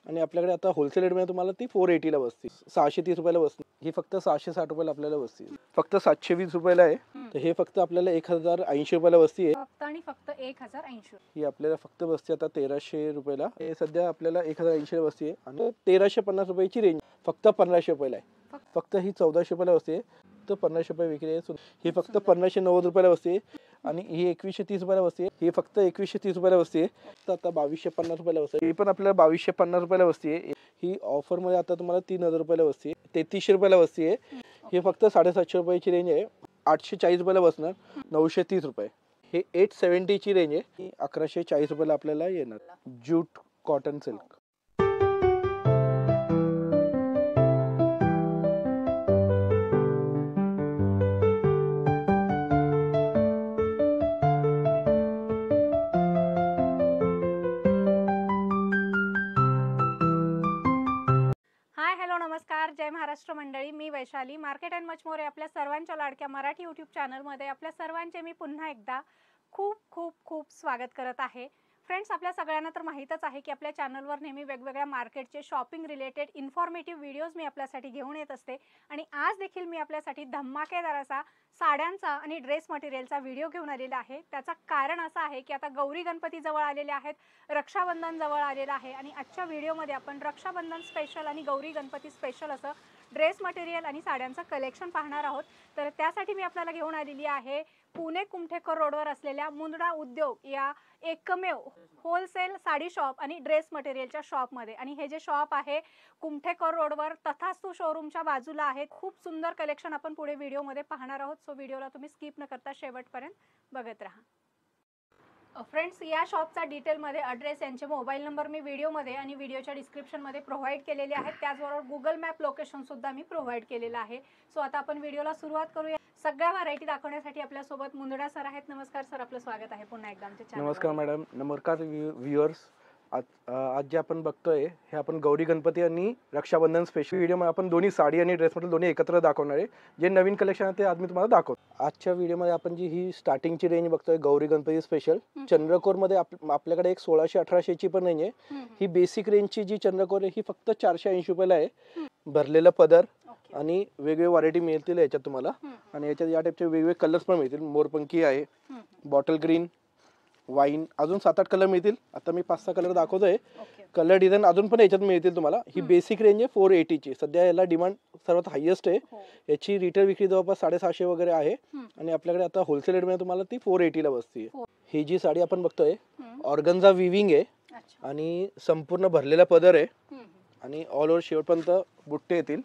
आणि आपल्याकडे आता होलसेल रेटमध्ये तुम्हाला ती 480 ला बसते, 630 रुपयाला बसते. ही फक्त 660 रुपयाला आपल्याला बसते. फक्त 720 रुपयाला आहे. तर हे फक्त आपल्याला 1080 रुपयाला बसते. फक्त 1080 ही आपल्याला फक्त बसते आता 1300 रुपयाला. हे सध्या आपल्याला 1080 ला बसते आणि 1350 रुपयाची रेंज फक्त 1500 रुपयाला आहे. फक्त ही 1400 रुपयाला बसते, तर 1500 रुपये विक्री आहे. ही फक्त 1590 रुपयाला बसते आणि ही 2130 रुपयाला बसते. ही फक्त 2130 रुपयाला बसते. तर आता 2250 रुपयाला बसते. ही पण आपल्याला 2250 रुपयाला बसते. ही ऑफर मध्ये आता तुम्हाला 3000 रुपयाला बसते, 3300 रुपयाला बसते. हे फक्त 750 रुपयाची रेंज आहे. 840 रुपयाला बसणार, 930 रुपये. हे 870 ची रेंज आहे. ही 1140 रुपयाला आपल्याला येणार. Jute cotton silk. नमस्कार, जय महाराष्ट्र मंडळी. मी Vaishali, market and much more आपल्या सर्वांच्या लाडक्या मराठी यूट्यूब चॅनलमध्ये आपल्या सर्वांचे मी पुन्हा एकदा खूप खूप खूप स्वागत करत आहे. फ्रेंड्स, आपल्या सगळ्यांना तर माहीतच आहे की आपल्या चॅनलवर नेहमी वेगवेगळ्या मार्केटचे शॉपिंग रिलेटेड इन्फॉर्मेटिव्ह व्हिडिओज मी आपल्यासाठी घेऊन येत असते. आणि आज देखील मी आपल्यासाठी धमाकेदार असा साड्यांचा आणि ड्रेस मटेरियलचा व्हिडिओ घेऊन आलेला आहे. त्याचं कारण असं आहे की आता गौरी गणपती जवळ आलेले आहेत, रक्षाबंधन जवळ आलेलं आहे आणि आजच्या व्हिडिओमध्ये आपण रक्षाबंधन स्पेशल आणि गौरी गणपती स्पेशल असं ड्रेस मटेरियल आणि साड्यांचं कलेक्शन पाहणार आहोत. तर त्यासाठी मी आपल्याला घेऊन आलेली आहे पुणे कुमठेकर रोडवर असलेल्या मुंदडा उद्योग या एकमेव होलसेल साडी शॉप आणि ड्रेस मटेरियलच्या शॉपमध्ये. आणि हे जे शॉप आहे कुमठेकर रोडवर तथास्तु शोरूमच्या बाजूला आहे. खूप सुंदर कलेक्शन आपण पुढे व्हिडिओमध्ये पाहणार आहोत. सो व्हिडिओला तुम्ही स्किप न करता शेवटपर्यंत बघत राहा. फ्रेंड्स, या शॉपचा डिटेलमध्ये ॲड्रेस, यांचे मोबाईल नंबर मी व्हिडिओमध्ये आणि व्हिडिओच्या डिस्क्रिप्शनमध्ये प्रोव्हाइड केलेले आहेत. त्याचबरोबर गुगल मॅप लोकेशनसुद्धा मी प्रोव्हाइड केलेलं आहे. सो आता आपण व्हिडिओला सुरुवात करूया. सगळ्या व्हरायटी दाखवण्यासाठी आपल्यासोबत मुंदडा सर आहेत. नमस्कार सर, आपलं स्वागत आहे पुन्हा एकदा आमच्या चॅनलवर. नमस्कार मॅडम. नमस्कार व्ह्युअर्स. आज जे आपण बघतोय हे आपण गौरी गणपती आणि रक्षाबंधन स्पेशल व्हिडिओमध्ये आपण दोन्ही साडी आणि ड्रेस मटेरियल दोन्ही एकत्र दाखवणार आहे. जे नवीन कलेक्शन आहे ते आज मी तुम्हाला दाखवतो. आजच्या व्हिडिओमध्ये आपण जी ही स्टार्टिंगची रेंज बघतोय गौरी गणपती स्पेशल चंद्रकोरमध्ये आपल्याकडे एक 1600-1800 ची पण रेंज आहे. ही बेसिक रेंजची जी चंद्रकोर आहे ही फक्त 480 रुपयाला आहे. भरलेला पदर आणि वेगवेगळे व्हरायटी मिळतील याच्यात तुम्हाला. आणि याच्यात या टाइपचे वेगवेगळे कलर्स पण मिळतील. मोरपंखी आहे, बॉटल ग्रीन, वाईन, अजून 7-8 कलर मिळतील. आता मी 5-6 कलर दाखवतोय. कलर डिझाईन अजून पण याच्यात मिळतील तुम्हाला. ही बेसिक रेंज आहे 480 ची. सध्या याला डिमांड सर्वात हायेस्ट आहे. याची रिटेल विक्री जवळपास 750 वगैरे आहे आणि आपल्याकडे आता होलसेल रेटमध्ये तुम्हाला ती 480 ला बसते. ही जी साडी आपण बघतोय ऑर्गन्झा विविंग आहे आणि संपूर्ण भरलेला पदर आहे आणि ऑल ओव्हर शेवटपर्यंत बुट्टे येतील.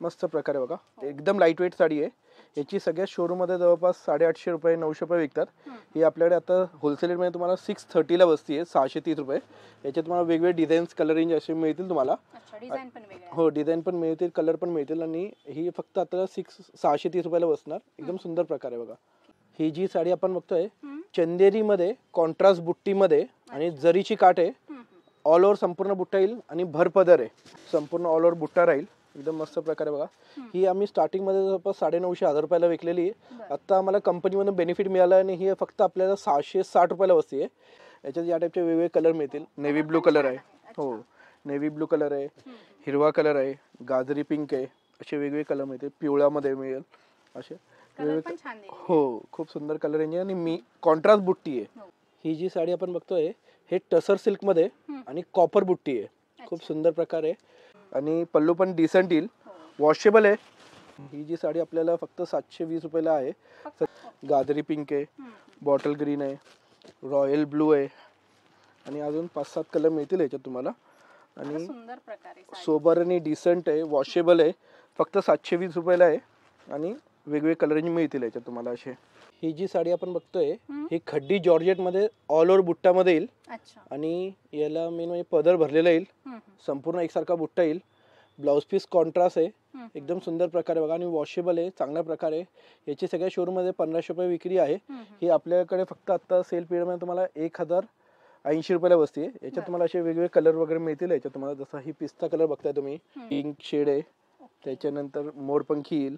मस्त प्रकारे बघा, एकदम लाईट वेट साडी आहे. याची सगळ्या शोरूम मध्ये जवळपास 850 रुपये 900 रुपये विकतात. ही आपल्याकडे आता होलसेल मध्ये तुम्हाला 630 ला बसते, 630 रुपये. याच्यात तुम्हाला वेगवेगळे डिझाईन्स कलर रेंज असे मिळतील तुम्हाला. हो, डिझाईन पण मिळतील, कलर पण मिळतील. आणि ही फक्त आता 630 रुपयाला बसणार. एकदम सुंदर प्रकारे बघा. ही जी साडी आपण बघतोय चंदेरी मध्ये कॉन्ट्रास्ट बुट्टी मध्ये आणि जरीची काठ आहे. ऑल ओव्हर संपूर्ण बुट्टा येईल आणि भर पदर आहे. संपूर्ण ऑल ओव्हर बुट्टा राहील. एकदम मस्त प्रकारे बघा. ही आम्ही स्टार्टिंग मध्ये जवळपास 950 रुपयाला विकलेली आहे. आता आम्हाला कंपनीमधून बेनिफिट मिळाला आणि ही फक्त आपल्याला 660 रुपयाला बसते. याच्यात या टाइपचे वेगवेगळे कलर मिळतील. नेव्ही ब्लू कलर आहे, हो नेव्ही ब्लू कलर आहे, हिरवा कलर आहे, गाजरी पिंक आहे, असे वेगवेगळे कलर मिळतील. पिवळ्यामध्ये मिळेल असे वेगवेगळे. हो, खूप सुंदर कलर रेंज आहे आणि मी कॉन्ट्रास्ट बुट्टी आहे. ही जी साडी आपण बघतोय हे टसर सिल्क मध्ये आणि कॉपर बुट्टी आहे. खूप सुंदर प्रकार आहे आणि पल्लू पण डिसेंट येईल. वॉशेबल आहे. ही जी साडी आपल्याला फक्त 720 रुपयाला आहे. गाजरी पिंक आहे, बॉटल ग्रीन आहे, रॉयल ब्लू आहे आणि अजून 5-7 कलर मिळतील याच्यात तुम्हाला. आणि सोबर आणि डिसेंट आहे, वॉशेबल आहे. फक्त 720 रुपयाला आहे आणि वेगवेगळे कलर रेंज मिळतील याच्यात तुम्हाला असे. ही जी साडी आपण बघतोय ही खड्डी जॉर्जेट मध्ये ऑल ओव्हर बुट्टा मध्ये येईल आणि याला मेन म्हणजे पदर भरलेला येईल. संपूर्ण एकसारखा बुट्टा येईल. ब्लाउज पीस कॉन्ट्रास्ट आहे. एकदम सुंदर प्रकारे बघा आणि वॉशेबल आहे चांगल्या प्रकारे. याची सगळ्या शोरूम मध्ये 1500 रुपये विक्री आहे. ही आपल्याकडे फक्त आता सेल पिरियड मध्ये तुम्हाला 1080 रुपयाला बसते. याच्यात तुम्हाला असे वेगवेगळे कलर वगैरे मिळतील याच्यात तुम्हाला. जसा ही पिस्ता कलर बघताय तुम्ही, पिंक शेड आहे. त्याच्यानंतर मोरपंखी येईल.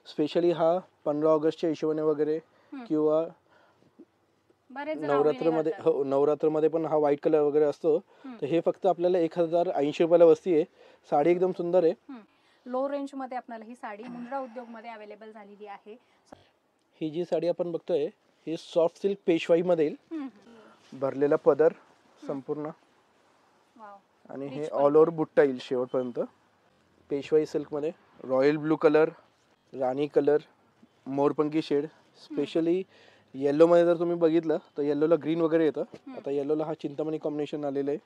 स्पेशली हा 15 ऑगस्टच्या हिशोबाने वगैरे किंवा बरेच जण नवरात्रमध्ये आवडीने हो नवरात्रमध्ये पण हा व्हाईट कलर वगैरे असतो. तर हे फक्त आपल्याला 1080 रुपयाला बसती आहे. साडी एकदम सुंदर आहे. लो रेंज मध्ये आपल्याला ही साडी मुंद्रा उद्योग मध्ये अवेलेबल झालेली आहे. ही जी साडी आपण बघतोय ही सॉफ्ट सिल्क पेशवाई मध्ये येईल. भरलेला पदर संपूर्ण वाव. आणि हे Rich ऑल ओव्हर बुट्टा येईल शेवटपर्यंत. पेशवाई सिल्क मध्ये रॉयल ब्लू कलर, राणी कलर, मोरपंखी शेड. स्पेशली येलो मध्ये जर तुम्ही बघितलं तर येल्लोला ग्रीन वगैरे येतं. आता येल्लोला हा चिंतामणी कॉम्बिनेशन आलेलं आहे.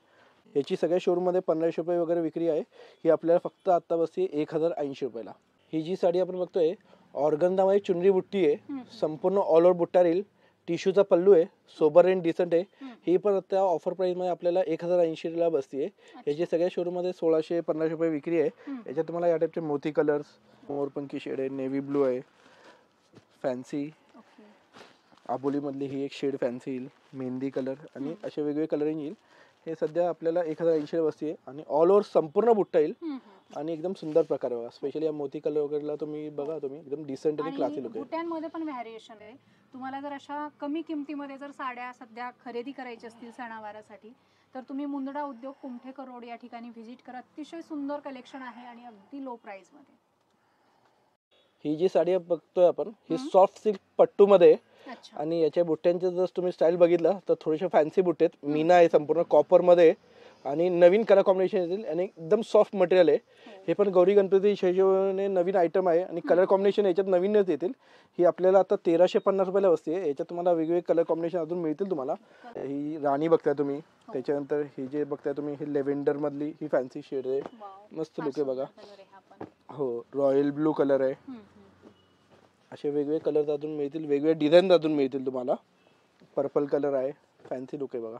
याची सगळ्या शोरूम मध्ये 1500 रुपये वगैरे विक्री आहे. ही आपल्याला फक्त आता बसते 1080 रुपयाला. ही जी साडी आपण बघतोय ऑर्गन्झामध्ये चुनरी बुट्टी आहे. संपूर्ण ऑल ओव्हर बुट्टा राहील. टिश्यूचा पल्लू आहे. सोबर अँड डिसेंट आहे. ही पण आता ऑफर प्राइस मध्ये आपल्याला 1080 ला बसते. याची सगळ्या शोरूम मध्ये 1600-1500 रुपये विक्री आहे. याच्यात तुम्हाला या टाइपचे मोती कलर्स, मोरपंखी शेड आहे, नेव्ही ब्लू आहे, फॅन्सी आबोली मधली ही एक शेड फॅन्सी येईल, मेहंदी कलर आणि असे वेगवेगळे कलरिंग येईल. हे सध्या आपल्याला 1080 ला बसते आणि ऑल ओव्हर संपूर्ण बुट्टा येईल आणि एकदम सुंदर प्रकार बघा. स्पेशली या मोती कलर वगैरेला तुम्ही बघा, तुम्ही एकदम डिसेंट आणि क्लासी लुक आहे. बुट्यांमध्ये पण व्हॅरिएशन आहे. तुम्हाला जर अशा कमी किमतीमध्ये जर साड्या सध्या खरेदी करायची असतील सणावारासाठी तर तुम्ही मुंदडा उद्योग कुमठेकर रोड या ठिकाणी व्हिजिट करा. अतिशय सुंदर कलेक्शन आहे आणि अगदी लो प्राइस मध्ये. ही जी साडी बघतोय आपण ही सॉफ्ट सिल्क पट्टू मध्ये अच्छा. आणि याच्या बुट्ट्यांचे जर तुम्ही स्टाईल बघितला तर थोडेसे फॅन्सी बुट्टे आहेत. मीना आहे संपूर्ण कॉपर मध्ये आणि नवीन कलर कॉम्बिनेशन येतील आणि एकदम सॉफ्ट मटेरियल आहे. हे पण गौरी गणपती हिशोबाने नवीन आयटम आहे आणि कलर कॉम्बिनेशन याच्यात नवीनच येतील. ही आपल्याला आता 1350 रुपयाला बसते. याच्यात तुम्हाला वेगवेगळे कलर कॉम्बिनेशन अजून मिळतील तुम्हाला. ही राणी बघताय तुम्ही, त्याच्यानंतर ही जे बघताय तुम्ही ही लेव्हेंडर मधली ही फॅन्सी शेड आहे. मस्त लुक आहे बघा. हो रॉयल ब्लू कलर आहे. असे वेगवेगळे कलर अजून मिळतील, वेगवेगळे डिझाईन अजून मिळतील तुम्हाला. पर्पल कलर आहे, फॅन्सी लुक आहे बघा.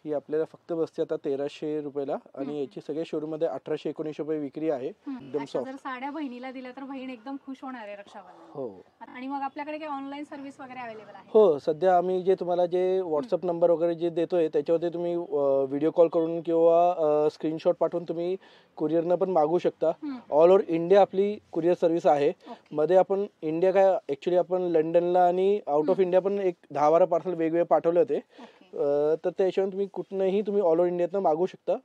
ही आपल्याला फक्त बसते आता 1300 रुपयाला आणि याची सगळ्या शोरूम मध्ये 1819 रुपये विक्री आहे. एकदम सॉफ्ट. जर साड्या बहिणीला दिल्या तर बहीण एकदम खुश होणार आहे रक्षाबंधन. हो. आणि मग आपल्याकडे काही ऑनलाईन सर्व्हिस वगैरे अवेलेबल आहे? हो सध्या आम्ही जे तुम्हाला जे व्हॉट्सअप नंबर वगैरे जे देतोय त्याच्यावरती तुम्ही व्हिडिओ कॉल करून किंवा स्क्रीनशॉट पाठवून तुम्ही कुरिअरनं पण मागवू शकता. ऑल ओव्हर इंडिया आपली कुरिअर सर्व्हिस आहे. मध्ये आपण इंडिया काय ऍक्च्युली आपण लंडनला आणि आउट ऑफ इंडिया पण एक 10-12 पार्सल वेगवेगळे पाठवले होते. तर त्या हिशोबाने तुम्ही कुठनंही तुम्ही ऑल ओव्हर इंडियातनं मागवू शकता.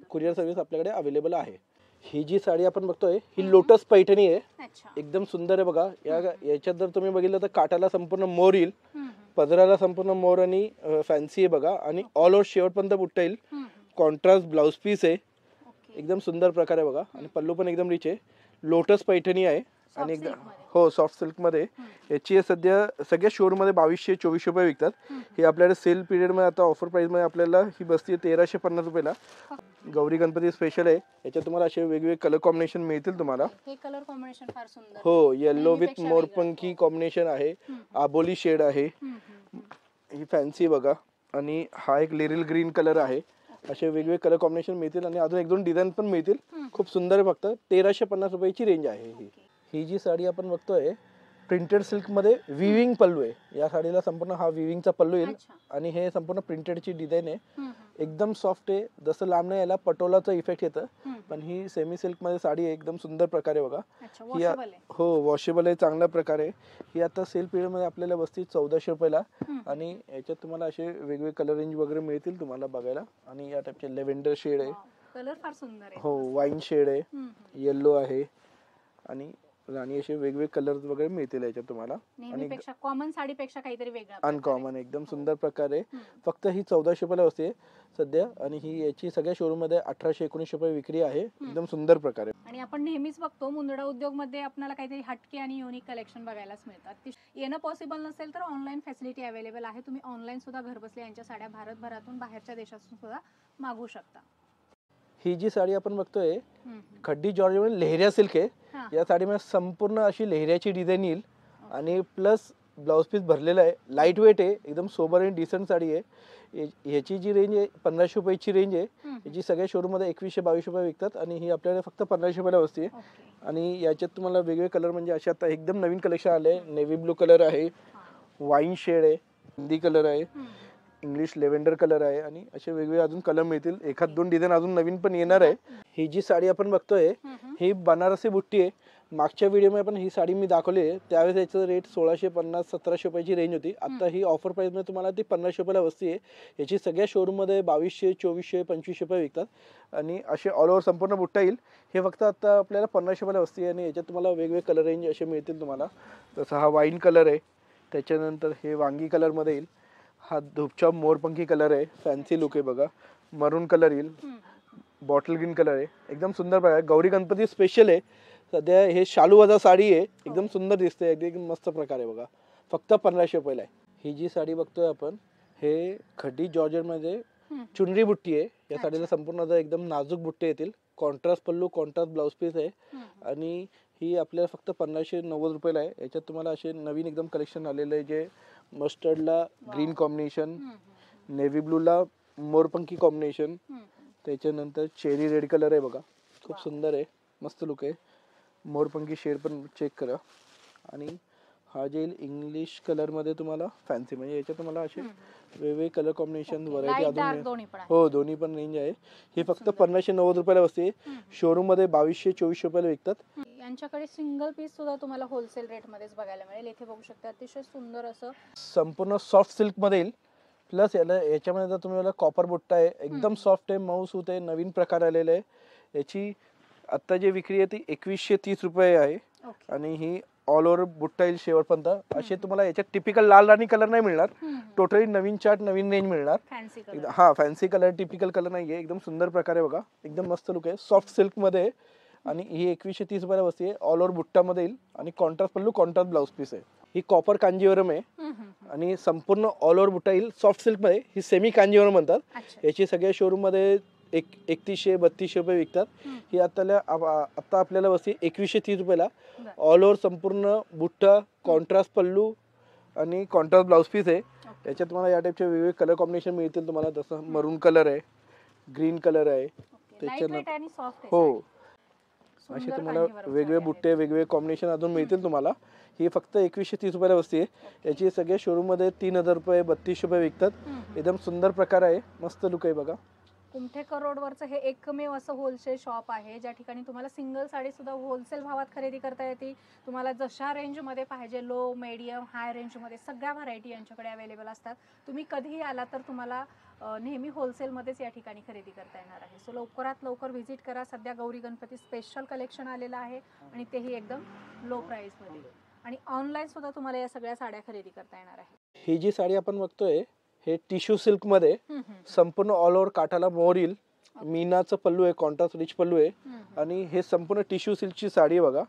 कुरिअर सर्व्हिस आपल्याकडे अवेलेबल आहे. ही जी साडी आपण बघतोय ही लोटस पैठणी आहे. एकदम सुंदर आहे बघा. याच्यात जर तुम्ही बघितलं तर काठाला संपूर्ण मोर येईल, पदराला संपूर्ण मोर आणि फॅन्सी आहे बघा आणि ऑल ओव्हर शेवटपर्यंत बुट्टा येईल. कॉन्ट्रास्ट ब्लाउज पीस आहे. एकदम सुंदर प्रकार आहे बघा आणि पल्लू पण एकदम रिच आहे. लोटस पैठणी आहे आणि एकदम हो सॉफ्ट सिल्क मध्ये. याची सध्या सगळ्या शोरूम मध्ये 2200-2400 रुपये विकतात. ही आपल्याकडे सेल पिरियड मध्ये आता ऑफर प्राइस मध्ये आपल्याला ही बसते 1350 रुपयाला. गौरी गणपती स्पेशल आहे. याच्यात तुम्हाला असे वेगवेगळे कलर कॉम्बिनेशन मिळतील तुम्हाला. हे कलर कॉम्बिनेशन फार सुंदर. हो येलो विथ मोरपंखी कॉम्बिनेशन आहे. आबोली शेड आहे. ही फॅन्सी बघा आणि हा एक लिरिल ग्रीन कलर आहे. असे वेगवेगळे कलर कॉम्बिनेशन मिळतील आणि अजून 1-2 डिझाईन पण मिळतील. खूप सुंदर आहे. फक्त 1350 रुपयाची रेंज आहे. ही जी साडी आपण बघतोय प्रिंटेड सिल्क मध्ये विविंग पल्लू आहे. या साडीला संपूर्ण हा विविंगचा पल्लू येईल आणि हे संपूर्ण प्रिंटेडची डिझाईन आहे. एकदम सॉफ्ट आहे. जसं लांब नाही याला पटोलाचं इफेक्ट येतं पण ही सेमी सिल्क मध्ये साडी आहे. एकदम सुंदर प्रकारे बघा. ही हो वॉशेबल आहे, चांगल्या प्रकारे. ही आता सेल पिरियड मध्ये आपल्याला बसते 1400 रुपयाला आणि याच्यात तुम्हाला असे वेगवेगळे कलर रेंज वगैरे मिळतील तुम्हाला बघायला. आणि या टाइपचे लेव्हेंडर शेड आहे. कलर फार सुंदर आहे. हो वाईन शेड आहे, येलो आहे आणि राणी असे वेगवेगळे कलर वगैरे मिळतील याच्यात तुम्हाला. आणि कॉमन साडीपेक्षा काहीतरी वेगळं अनकॉमन एकदम सुंदर प्रकारे. फक्त ही 1400 रुपयाला असते सध्या आणि ही याची सगळ्या शोरूम मध्ये 1819 रुपये विक्री आहे. एकदम सुंदर प्रकारे. आणि आपण नेहमीच बघतो मुंदडा उद्योग मध्ये आपल्याला काहीतरी हटके आणि युनिक कलेक्शन बघायलाच मिळतात. येणं पॉसिबल नसेल तर ऑनलाईन फॅसिलिटी अवेलेबल आहे. तुम्ही ऑनलाईन सुद्धा घर बसल्या यांच्या साड्या भारतभरातून बाहेरच्या देशातून सुद्धा मागवू शकता. ही जी साडी आपण बघतोय खड्डी जॉर्ज मध्ये लेहरिया सिल्क आहे. या साडीमध्ये संपूर्ण अशी लेहरियाची डिझाईन येईल आणि प्लस ब्लाउज पीस भरलेला आहे. लाईट वेट आहे, एकदम सोबर आणि डिसेंट साडी आहे. याची जी रेंज आहे 1500 रुपयाची रेंज आहे. याची सगळ्या शोरूम मध्ये 2100-2200 रुपये विकतात आणि ही आपल्याला फक्त 1500 रुपयाला बसते. आणि याच्यात तुम्हाला वेगवेगळे कलर म्हणजे असे आता एकदम नवीन कलेक्शन आले. नेव्ही ब्लू कलर आहे, वाईन शेड आहे, हिंदी कलर आहे, इंग्लिश लेव्हेंडर कलर आहे आणि असे वेगवेगळे अजून कलर मिळतील. 1-2 डिझाईन अजून नवीन पण येणार आहे. ही जी साडी आपण बघतोय ही बनारसी बुट्टी आहे मागच्या व्हिडिओमध्ये पण ही साडी मी दाखवली आहे, त्यावेळेस याचं रेट 1650-1700 रुपयाची रेंज होती. आता ही ऑफर प्राईसमध्ये तुम्हाला ती 1500 रुपयाला बसते आहे. याची सगळ्या शोरूममध्ये 2200, 2400, 2500 रुपये विकतात आणि असे ऑल ओव्हर संपूर्ण बुट्टा येईल. हे फक्त आता आपल्याला 1500 रुपयाला बसते आणि याच्यात तुम्हाला वेगवेगळे कलर रेंज असे मिळतील तुम्हाला. जसं हा वाईन कलर आहे, त्याच्यानंतर हे वांगी कलरमध्ये येईल, हा धूपचा मोरपंखी कलर आहे, फॅन्सी लुक आहे बघा, मरून कलर येईल, बॉटल ग्रीन कलर आहे, एकदम सुंदर प्रकार. गौरी गणपती स्पेशल आहे सध्या. हे शालू वजा साडी आहे, एकदम सुंदर दिसते, एकदम मस्त प्रकार आहे बघा. फक्त 1500 रुपयाला आहे. ही जी साडी बघतोय आपण, हे खड्डी जॉर्जेटमध्ये चुनरी बुट्टी आहे. या साडीला संपूर्ण एकदम नाजूक बुट्टे येतील, कॉन्ट्रास्ट पल्लू, कॉन्ट्रास्ट ब्लाउज पीस आहे आणि ही आपल्याला फक्त 1590 रुपयाला आहे. याच्यात तुम्हाला असे नवीन एकदम कलेक्शन आलेलं आहे, जे मस्टर्डला ग्रीन कॉम्बिनेशन, नेव्ही ब्लूला मोरपंखी कॉम्बिनेशन, त्याच्यानंतर चेरी रेड कलर आहे बघा, खूप सुंदर आहे, मस्त लुक आहे. मोरपंखी शेड पण चेक करा. आणि हा जे इंग्लिश कलरमध्ये तुम्हाला फॅन्सी, म्हणजे याच्यात तुम्हाला असे वेगवेगळे कलर कॉम्बिनेशन व्हरायटी अजून हो दोन्ही पण रेंज आहे. हे फक्त 1590 रुपयाला बसते. शोरूममध्ये 2200-2400 रुपयाला विकतात. यांच्याकडे सिंगल पीस सुद्धा तुम्हाला होलसेल रेट मध्येच बघायला मिळेल. इथे बघू शकता अतिशय सुंदर असं संपूर्ण सॉफ्ट सिल्क मध्ये येईल. प्लस याच्यामध्ये जर तुम्ही कॉपर बुट्टा आहे, एकदम सॉफ्ट आहे, मऊ सूत आहे, नवीन प्रकार आलेला आहे. याची आता जी विक्री आहे ती 2130 रुपये आहे आणि ही ऑल ओव्हर बुट्टा येईल शेवटपर्यंत. असे तुम्हाला याच्यात टिपिकल लाल राणी कलर नाही मिळणार, टोटली नवीन चार्ट, नवीन रेंज मिळणार. हा फॅन्सी कलर, टिपिकल कलर नाहीये, एकदम सुंदर प्रकार आहे बघा, एकदम मस्त लुक आहे, सॉफ्ट सिल्क मध्ये आणि ही 2130 रुपयाला बसते. ऑल ओव्हर बुट्टा मध्ये येईल आणि कॉन्ट्रास्ट पल्लू, कॉन्ट्रास्ट ब्लाउज पीस आहे. ही कॉपर कांजीवरम आहे आणि संपूर्ण ऑल ओव्हर बुट्टा येईल सॉफ्ट सिल्क मध्ये. ही सेमी कांजीवरम म्हणतात. याची सगळ्या शोरूम मध्ये 3100-3200 रुपये विकतात. ही आता आपल्याला बसते 2130 रुपयाला. ऑल ओव्हर संपूर्ण बुट्टा, कॉन्ट्रास्ट पल्लू आणि कॉन्ट्रास्ट ब्लाउज पीस आहे. याच्यात तुम्हाला या टाइपचे वेगवेगळे कलर कॉम्बिनेशन मिळतील तुम्हाला. जसं मरून कलर आहे, ग्रीन कलर आहे, त्याच्यानंतर हो असे तुम्हाला वेगवेगळे बुट्टे, वेगवेगळे कॉम्बिनेशन अजून मिळतील तुम्हाला. ही फक्त 2130 रुपयाला बसते. याची सगळ्या शोरूम मध्ये 3000 रुपये, 3200 रुपये विकतात. एकदम सुंदर प्रकार आहे, मस्त लुक आहे बघा. कुमठेकर रोडवरचं हे एकमेव असं होलसेल शॉप आहे ज्या ठिकाणी तुम्हाला सिंगल साडी सुद्धा होलसेल भावात खरेदी करता येते. तुम्हाला जशा रेंजमध्ये पाहिजे, लो, मीडियम, हाय रेंजमध्ये सगळ्या व्हरायटी यांच्याकडे अवेलेबल असतात. तुम्ही कधीही आला तर तुम्हाला नेहमी होलसेलमध्येच या ठिकाणी खरेदी करता येणार आहे. सो लवकरात लवकर व्हिजिट करा. सध्या गौरी गणपती स्पेशल कलेक्शन आलेलं आहे आणि तेही एकदम लो प्राईसमध्ये. आणि ऑनलाईन सुद्धा तुम्हाला या सगळ्या साड्या खरेदी करता येणार आहे. ही जी साडी आपण बघतोय हे टिश्यू सिल्क मध्ये संपूर्ण ऑल ओव्हर काठाला मोर येईल, मीनाचं पल्लू आहे, कॉन्ट्रास्ट रिच पल्लू आहे आणि हे संपूर्ण टिश्यू सिल्कची साडी आहे बघा.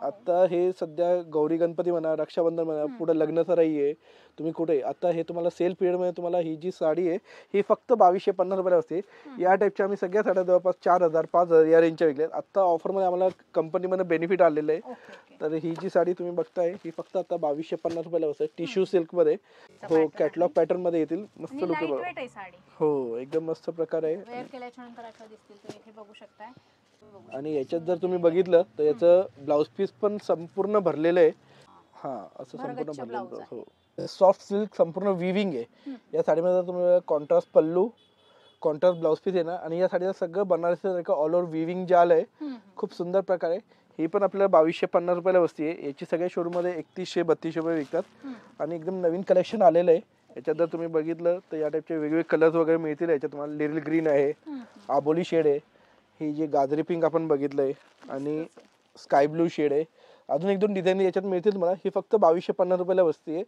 आता हे सध्या गौरी गणपती म्हणा, रक्षाबंधन म्हणा, पुढे लग्न सराई आहे, तुम्ही कुठे आता हे तुम्हाला सेल पिरियड मध्ये तुम्हाला ही जी साडी आहे ही फक्त 2250 रुपयाला असते. या टाइपच्या आम्ही सगळ्या साड्या जवळपास 4000-5000 या रेंजच्या विकल्यात. आता ऑफर मध्ये आम्हाला कंपनीमध्ये बेनिफिट आलेलं आहे. तर ही जी साडी तुम्ही बघताय ही फक्त आता 2250 रुपयाला बसते. टिश्यू सिल्क मध्ये हो, कॅटलॉग पॅटर्न मध्ये येतील, मस्त लुक आहे हो, एकदम मस्त प्रकार आहे. आणि याच्यात जर तुम्ही बघितलं तर याचं ब्लाउज पीस पण संपूर्ण भरलेलं आहे. हा असं संपूर्ण भरलेलं हो, सॉफ्ट सिल्क संपूर्ण विविंग आहे. या साडीमध्ये तुम्ही कॉन्ट्रास्ट पल्लू, कॉन्ट्रास्ट ब्लाउज पीस आहे ना आणि या साडीला सगळं बनारसी ऑल ओव्हर विविंग जाल आहे, खूप सुंदर प्रकार आहे. ही पण आपल्याला 2250 रुपयाला बसते. याची सगळ्या शोरूम मध्ये 3100-3200 रुपये विकतात आणि एकदम नवीन कलेक्शन आलेलं आहे. याच्यात जर तुम्ही बघितलं तर या टाइपचे वेगवेगळे कलर्स वगैरे मिळतील. याच्यात तुम्हाला लिरिल ग्रीन आहे, आबोली शेड आहे, ही जी गाजरी पिंक आपण बघितलंय आणि स्काय ब्लू शेड आहे. अजून एक दोन डिझाईन याच्यात मिळतील तुम्हाला. ही फक्त 2250 रुपयाला बसते.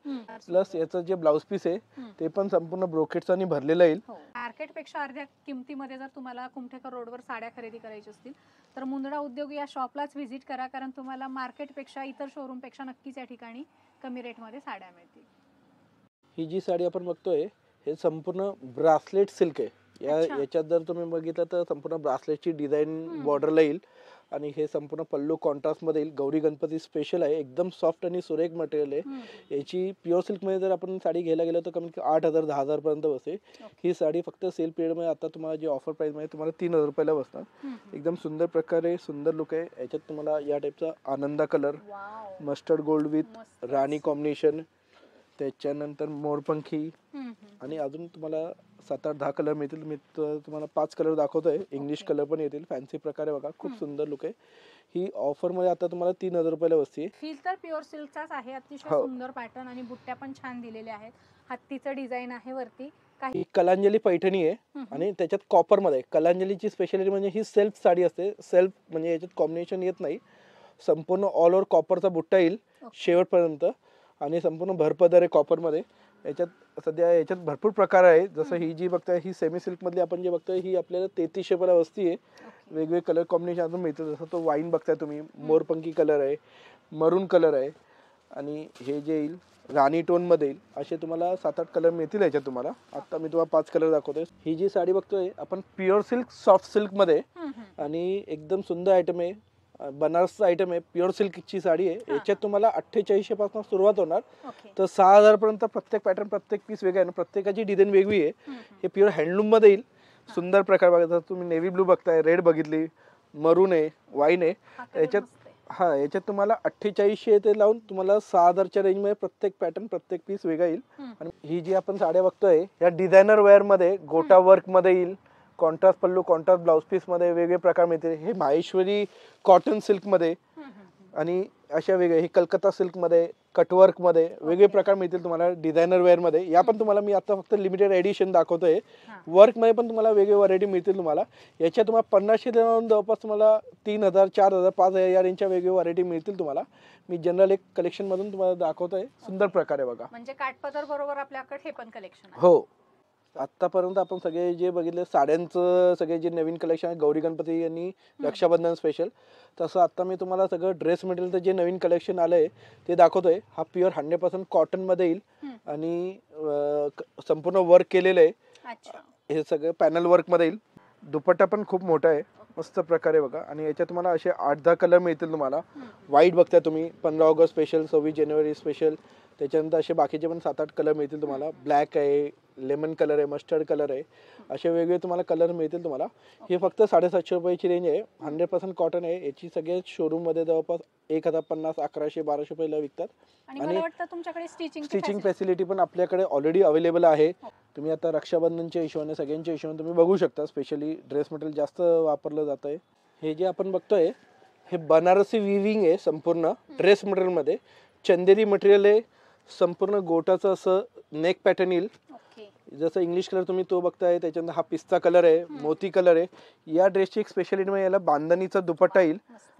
प्लस याचं जे ब्लाउज पीस आहे ते पण संपूर्ण ब्रोकेट्स आणि भरलेलं येईल. मार्केटपेक्षा अर्ध्या किमतीमध्ये जर तुम्हाला कुमठेकर रोडवर साड्या खरेदी करायची असतील तर मुंदडा उद्योग या शॉपलाच व्हिजिट करा, कारण तुम्हाला मार्केटपेक्षा, इतर शोरूमपेक्षा नक्कीच या ठिकाणी कमी रेटमध्ये साड्या मिळतील. ही जी साडी आपण बघतोय हे संपूर्ण ब्रासलेट सिल्क आहे. याच्यात जर तुम्ही बघितलं तर संपूर्ण ब्रासलेटची डिझाईन बॉर्डरला येईल आणि हे संपूर्ण पल्लू कॉन्ट्रास्ट मध्ये येईल. गौरी गणपती स्पेशल आहे, एकदम सॉफ्ट आणि सुरेख मटेरियल आहे. याची प्युअर सिल्क मध्ये जर आपण साडी घ्यायला गेलो तर कमीत कमी 8000-10000 पर्यंत बसते. ही साडी फक्त सेल पिरियड मध्ये आता तुम्हाला जे ऑफर प्राइस मध्ये तुम्हाला 3000 रुपयाला बसणार. एकदम सुंदर प्रकारे सुंदर लुक आहे. याच्यात तुम्हाला या टाइपचा आनंदा कलर, मस्टर्ड गोल्ड विथ राणी कॉम्बिनेशन, त्याच्यानंतर मोरपंखी आणि अजून तुम्हाला 7-8-10 कलर मिळतील. मी तुम्हाला 5 कलर दाखवतोय. इंग्लिश कलर पण येतील. फॅन्सी प्रकारे बघा, खूप सुंदर लुक आहे. ही ऑफर मध्ये आता तुम्हाला 3000 रुपयाला बसते. फील तर प्युअर सिल्कचाच आहे. अतिशय सुंदर पॅटर्न आणि बुट्ट्या पण छान दिलेल्या आहेत. हत्तीचं डिझाईन आहे वरती. ही कलांजली पैठणी आहे आणि त्याच्यात कॉपर मध्ये. कलांजलीची स्पेशालिटी म्हणजे ही सेल्फ साडी असते. सेल्फ म्हणजे याच्यात कॉम्बिनेशन येत नाही. संपूर्ण ऑल ओव्हर कॉपरचा बुट्टा येईल शेवटपर्यंत आणि संपूर्ण भरपदर आहे कॉपर मध्ये. याच्यात सध्या याच्यात भरपूर प्रकार आहे. जसं ही जी बघताय ही सेमी सिल्क मधली आपण जे बघतोय ही आपल्याला 3300 रुपयाला बसती आहे. वेगवेगळे कलर कॉम्बिनेशन अजून मिळतं. जसं तो वाईन बघताय तुम्ही, मोरपंखी कलर आहे, मरून कलर आहे आणि हे जे येईल राणी टोन मध्ये येईल. असे तुम्हाला 7-8 कलर मिळतील याच्यात तुम्हाला. आता मी तुम्हाला 5 कलर दाखवतोय. ही जी साडी बघतोय आपण प्युअर सिल्क सॉफ्ट सिल्क मध्ये आणि एकदम सुंदर आयटम आहे. बनारस आयटम आहे. प्युअर सिल्कची साडी आहे. याच्यात तुम्हाला 4800 पासून सुरुवात होणार तर 6000 पर्यंत. प्रत्येक पॅटर्न प्रत्येक पीस वेगळा आहे ना, प्रत्येकाची डिझाइन वेगळी आहे. हे प्युअर हँडलूम मध्ये येईल. सुंदर प्रकार बघा. तुम्ही नेव्ही ब्लू बघताय, रेड बघितली, मरून आहे, वाईन आहे. याच्यात तुम्हाला 4800 ते लावून तुम्हाला 6000च्या रेंज मध्ये प्रत्येक पॅटर्न प्रत्येक पीस वेगळा येईल. आणि ही जी आपण साड्या बघतोय या डिझायनर वेअर मध्ये गोटा वर्क मध्ये येईल. कॉन्ट्रास्ट पल्लू, कॉन्ट्रास्ट ब्लाउज पीस मध्ये वेगळे प्रकार मिळतील. हे माहेश्वरी कॉटन सिल्क मध्ये आणि अशा वेगळे हे कलकत्ता सिल्क मध्ये, कटवर्क मध्ये वेगळे प्रकार मिळतील तुम्हाला डिझायनर वेअर मध्ये. या पण तुम्हाला मी आता फक्त लिमिटेड एडिशन दाखवतोय. वर्क मध्ये पण तुम्हाला वेगळे व्हरायटी मिळतील तुम्हाला. याच्या तुम्हाला 5000 जवळपास तुम्हाला 3000, 4000, 5000 या रेंजच्या वेगळे व्हरायटी मिळतील तुम्हाला. मी जनरल एक कलेक्शन मधून तुम्हाला दाखवतोय. सुंदर प्रकारे बघा. म्हणजे काठपदर बरोबर आपल्याकडे हे पण कलेक्शन आहे. हो. आतापर्यंत आपण सगळे जे बघितले साड्यांचं सगळे जे नवीन कलेक्शन आहे गौरी गणपती आणि रक्षाबंधन स्पेशल, तसं आता मी तुम्हाला सगळं ड्रेस मटेरियलचं जे नवीन कलेक्शन आलंय ते दाखवतोय. हा प्युअर 100% कॉटन मध्ये येईल आणि संपूर्ण वर्क केलेलं आहे. हे सगळं पॅनल वर्क मध्ये येईल. दुपट्टा पण खूप मोठा आहे, मस्त प्रकारे बघा. आणि याच्यात तुम्हाला असे 8-10 कलर मिळतील तुम्हाला. व्हाईट बघताय तुम्ही, 15 ऑगस्ट स्पेशल, 26 जानेवारी स्पेशल. त्याच्यानंतर असे बाकीचे पण 7-8 कलर मिळतील तुम्हाला. ब्लॅक आहे, लेमन कलर आहे, मस्टर्ड कलर आहे, असे वेगवेगळे तुम्हाला कलर मिळतील तुम्हाला. हे फक्त 750 रुपयाची रेंज आहे. 100% कॉटन आहे. याची सगळे शोरूम मध्ये जवळपास 1050, 1100, 1200 रुपयाला विकतात. आणि मला वाटतं तुमच्याकडे स्टिचिंग फॅसिलिटी पण आपल्याकडे ऑलरेडी अवेलेबल आहे. तुम्ही आता रक्षाबंधनच्या हिशोबाने सगळ्यांच्या हिशोबाने तुम्ही बघू शकता. स्पेशली ड्रेस मटेरियल जास्त वापरलं जात आहे. हे जे आपण बघतोय हे बनारसी विविंग आहे. संपूर्ण ड्रेस मटेरियल मध्ये चंदेरी मटेरियल आहे. संपूर्ण गोटाचं असं नेक पॅटर्न येईल. जसं इंग्लिश कलर तुम्ही तो बघताय, त्याच्यानंतर हा पिस्ता कलर आहे, मोती कलर आहे. या ड्रेसची एक स्पेशालिटी म्हणजे याला बांधणीचा दुपट्टा येईल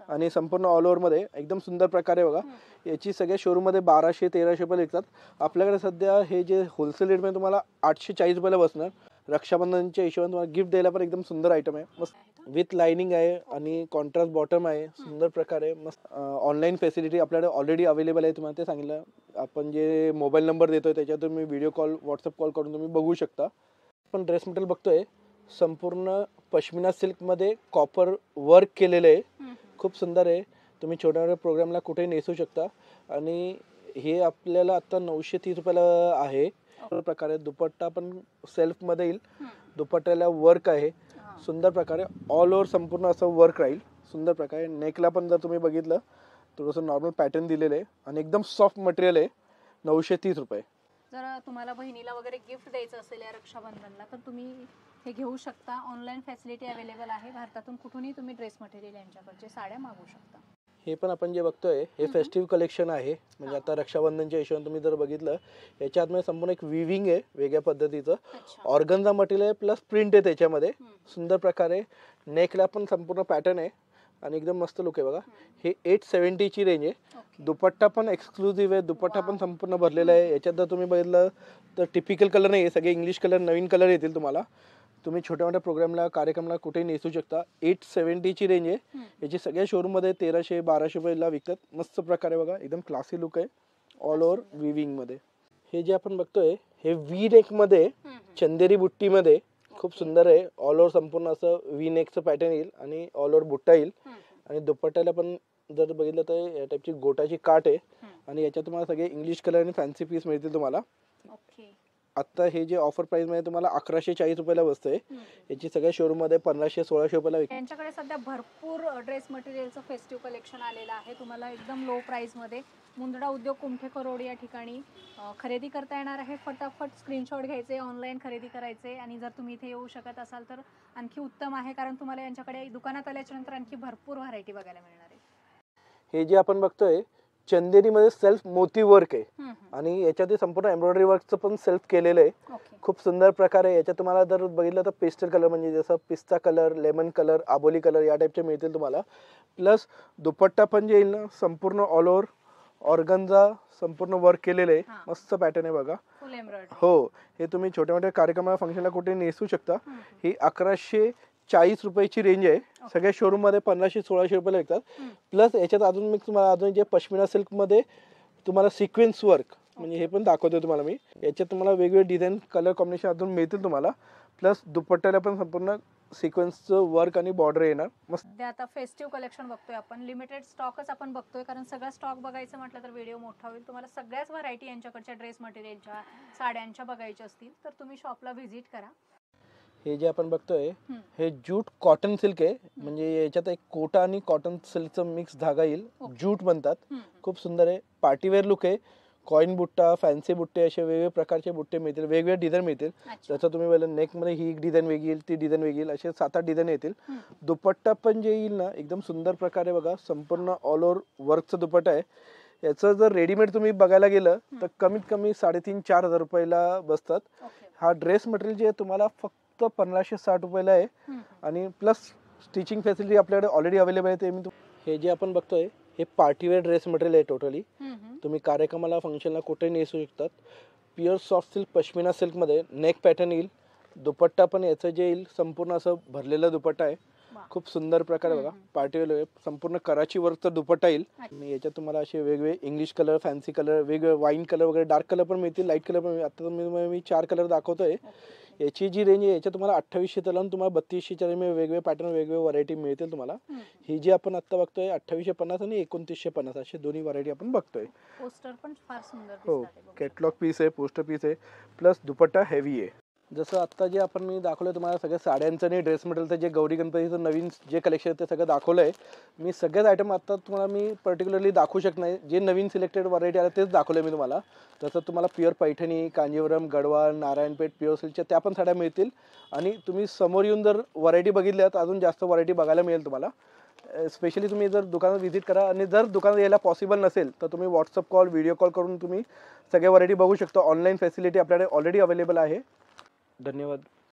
आणि संपूर्ण ऑल ओव्हर मध्ये एकदम सुंदर प्रकारे बघा. याची सगळ्या शोरूम मध्ये 1200-1300 रुपये विकतात. आपल्याकडे सध्या हे जे होलसेल रेट मध्ये तुम्हाला 840 रुपयाला बसणार. रक्षाबंधनच्या हिशोबाने तुम्हाला गिफ्ट द्यायला पण एकदम सुंदर आयटम आहे. मस्त विथ लाइनिंग आहे आणि कॉन्ट्रास्ट बॉटम आहे. सुंदर प्रकारे मस्त. ऑनलाईन फॅसिलिटी आपल्याकडे ऑलरेडी अवेलेबल आहे. तुम्हाला ते सांगितलं. आपण जे मोबाईल नंबर देतोय त्याच्यात तुम्ही व्हिडिओ कॉल, व्हॉट्सअप कॉल करून तुम्ही बघू शकता. आपण ड्रेस मटेरियल बघतोय संपूर्ण पश्मिना सिल्क मध्ये कॉपर वर्क केलेलं आहे. खूप सुंदर आहे. तुम्ही छोट्या छोट्या प्रोग्रामला कुठे नेसू शकता. आणि हे आपल्याला आता 930 रुपयाला आहे. प्रकारे दुपट्टा पण सेल्फ मध्ये येईल. दुपट्ट्याला वर्क आहे सुंदर प्रकारे. ऑल ओव्हर संपूर्ण असं वर्क राहील सुंदर प्रकारे. नेकला पण जर तुम्ही बघितलं थोडंसं नॉर्मल पॅटर्न दिलेलं आहे आणि एकदम सॉफ्ट मटेरियल आहे. 930 रुपये. जर तुम्हाला बहिणीला वगैरे गिफ्ट द्यायचं असेल या रक्षाबंधनला तर तुम्ही हे घेऊ शकता. ऑनलाईन फॅसिलिटी अवेलेबल आहे. भारतातून कुठूनही तुम्ही ड्रेस मटेरियल यांच्याकडचे साड्या मागवू शकता. हे पण आपण जे बघतोय हे फेस्टिव्ह कलेक्शन आहे. म्हणजे आता रक्षाबंधनच्या हिशोबाने तुम्ही जर बघितलं याच्या आतमध्ये संपूर्ण एक विविंग आहे वेगळ्या पद्धतीचं. ऑर्गन्झा मटेरियल आहे प्लस प्रिंट आहे त्याच्यामध्ये. सुंदर प्रकारे नेकला पण संपूर्ण पॅटर्न आहे आणि एकदम मस्त लुक आहे बघा. हे 870 ची रेंज आहे. दुपट्टा पण एक्सक्लुझिव्ह आहे. दुपट्टा पण संपूर्ण भरलेला आहे. याच्यात जर तुम्ही बघितलं तर टिपिकल कलर नाही आहे. सगळे इंग्लिश कलर, नवीन कलर येतील तुम्हाला. तुम्ही छोट्या मोठ्या प्रोग्रामला, कार्यक्रमला कुठेही नेसू शकता. 870 ची रेंज आहे. याची सगळ्या शोरूम मध्ये 1300-1200 रुपयाला विकतात. मस्त प्रकारे बघा. एकदम क्लासी लुक आहे ऑल ओव्हर विविंग मध्ये. हे जे आपण बघतोय हे वी नेक मध्ये चंदेरी बुट्टी मध्ये खूप सुंदर आहे. ऑल ओव्हर संपूर्ण असं वी नेकचं पॅटर्न येईल आणि ऑल ओव्हर बुट्टा येईल. आणि दुपट्ट्याला पण जर बघितलं तर या टाईपची गोटाची काठ आहे. आणि याच्यात तुम्हाला सगळे इंग्लिश कलर आणि फॅन्सी पीस मिळतील तुम्हाला. आता हे जे ऑफर प्राइस मध्ये तुम्हाला 1140 रुपयाला बसतंय. याची सगळ्या शोरूम मध्ये 1500-1600 रुपयाला विकतात. यांच्याकडे सध्या भरपूर ड्रेस मटेरियलचं फेस्टिव्ह कलेक्शन आलेलं आहे. तुम्हाला एकदम लो प्राइस मध्ये मुंदडा उद्योग कुमठेकर रोड या ठिकाणी खरेदी करता येणार आहे. फटाफट स्क्रीनशॉट घ्यायचे, ऑनलाईन खरेदी करायचे आणि जर तुम्ही इथे येऊ शकत असाल तर आणखी उत्तम आहे, कारण तुम्हाला यांच्याकडे दुकानात आल्याच्या नंतर आणखी भरपूर व्हरायटी बघायला मिळणार आहे. हे जे आपण बघतोय चंदेरीमध्ये सेल्फ मोती वर्क आहे हम्म, आणि याच्यात संपूर्ण एम्ब्रॉयडरी वर्कचं पण सेल्फ केलेलं आहे. ओके. खूप सुंदर प्रकारे याच्यात तुम्हाला जर बघितलं तर पेस्टल कलर म्हणजे जसं पिस्ता कलर, लेमन कलर, आबोली कलर या टाईपचे मिळतील तुम्हाला. प्लस दुपट्टा पण जे येईल ना संपूर्ण ऑल ओव्हर ऑर्गनचा संपूर्ण वर्क केलेलं आहे. हा. मस्त पॅटर्न आहे बघा. फुल एम्ब्रॉयडरी. हो, हे तुम्ही छोट्या मोठ्या कार्यक्रमाला फंक्शनला कुठे नेसू शकता. ही 1140 रुपयाची रेंज आहे. सगळ्या शोरूम मध्ये 1500-1600 रुपयाला विकतात. प्लस याच्यात अजून मी तुम्हाला अजून जे पश्मिना सिल्क मध्ये तुम्हाला सिक्वेन्स वर्क म्हणजे हे पण दाखवतो तुम्हाला मी. याच्यात तुम्हाला वेगवेगळे डिझाईन कलर कॉम्बिनेशन अजून मिळतील तुम्हाला. प्लस दुपट्ट्याला पण संपूर्ण सिक्वेन्सचं वर्क आणि बॉर्डर येणार. मस्त. सध्या आता फेस्टिव्ह कलेक्शन बघतोय आपण, लिमिटेड स्टॉकच आपण बघतोय, कारण सगळा स्टॉक बघायचं म्हटलं तर व्हिडिओ मोठा होईल. तुम्हाला सगळ्याच व्हरायटी यांच्याकडच्या ड्रेस मटेरियलच्या, साड्यांच्या बघायच्या असतील तर तुम्ही शॉपला व्हिजिट करा. हे जे आपण बघतोय हे ज्यूट कॉटन सिल्क आहे. म्हणजे याच्यात एक कोटा आणि कॉटन सिल्कचं मिक्स धागा येईल. ज्यूट म्हणतात. खूप सुंदर आहे. पार्टीवेअर लुक आहे. कॉइन बुट्टा, फॅन्सी बुट्टे असे वेगवेगळे प्रकारचे बुट्टे मिळतील. वेगवेगळे डिझाईन मिळतील. जसं तुम्ही बोलला नेक मध्ये ही डिझाईन वेगळी येईल, ती डिझाईन वेगळी येईल, असे 7-8 डिझाईन येतील. दुपट्टा पण जे येईल ना एकदम सुंदर प्रकारे बघा, संपूर्ण ऑल ओव्हर वर्कचं दुपट्टा आहे. याचं जर रेडीमेड तुम्ही बघायला गेलं तर कमीत कमी 3,500-4,000 रुपयाला बसतात. हा ड्रेस मटेरियल जे तुम्हाला फक्त 1560 रुपयाला आहे. आणि प्लस स्टिचिंग फॅसिलिटी आपल्याकडे ऑलरेडी अवेलेबल आहे. ते मी हे जे आपण बघतोय हे पार्टीवेअर ड्रेस मटेरियल आहे टोटली. तुम्ही कार्यक्रमाला फंक्शनला कुठे नेसू शकतात. प्युअर सॉफ्ट सिल्क पश्मिना सिल्कमध्ये नेक पॅटर्न येईल. दुपट्टा पण याचं जे येईल संपूर्ण असं भरलेलं दुपट्टा आहे. खूप सुंदर प्रकारे बघा, पार्टीवेअर संपूर्ण कराची वर्कचा दुपट्टा येईल. आणि याच्यात तुम्हाला असे वेगवेगळे इंग्लिश कलर, फॅन्सी कलर, वेगवेगळे वाईन कलर वगैरे डार्क कलर पण मिळतील, लाईट कलर पण मिळतील. आता मी 4 कलर दाखवतोय. याची जी रेंज आहे याच्यात तुम्हाला 2800 ते लावून तुम्हाला 3200च्या रेंज वेगवेगळे पॅटर्न, वेगवेगळे व्हरायटी मिळतील तुम्हाला. ही जी आपण आता बघतोय 2850 आणि 2950 असे दोन्ही व्हरायटी आपण बघतोय. पोस्टर पण फार सुंदर हो, दिसतात. कॅटलॉग पीस आहे, पोस्टर पीस आहे, प्लस दुपट्टा हेवी आहे. जसं आत्ता जे आपण मी दाखवलं तुम्हाला सगळ्या साड्यांचं आणि ड्रेस मटेरियलचं जे गौरी गणपतीचं नवीन जे कलेक्शन आहे ते सगळं दाखवलं आहे. मी सगळ्याच आयटम आत्ता तुम्हाला मी पर्टिक्युलरली दाखवू शकत नाही. जे नवीन सिलेक्टेड व्हरायटी आल्या तेच दाखवलं मी तुम्हाला. तसं तुम्हाला प्युअर पैठणी, कांजीवरम, गडवाल, नारायणपेठ, प्युअर सिल्कच्या त्या पण साड्या मिळतील. आणि तुम्ही समोर येऊन जर व्हरायटी बघितल्या तर अजून जास्त व्हरायटी बघायला मिळेल तुम्हाला. स्पेशली तुम्ही जर दुकानात व्हिजिट करा आणि जर दुकानात यायला पॉसिबल नसेल तर तुम्ही व्हॉट्सअप कॉल, व्हिडिओ कॉल करून तुम्ही सगळ्या व्हरायटी बघू शकता. ऑनलाईन फॅसिलिटी आपल्याकडे ऑलरेडी अवेलेबल आहे. धन्यवाद.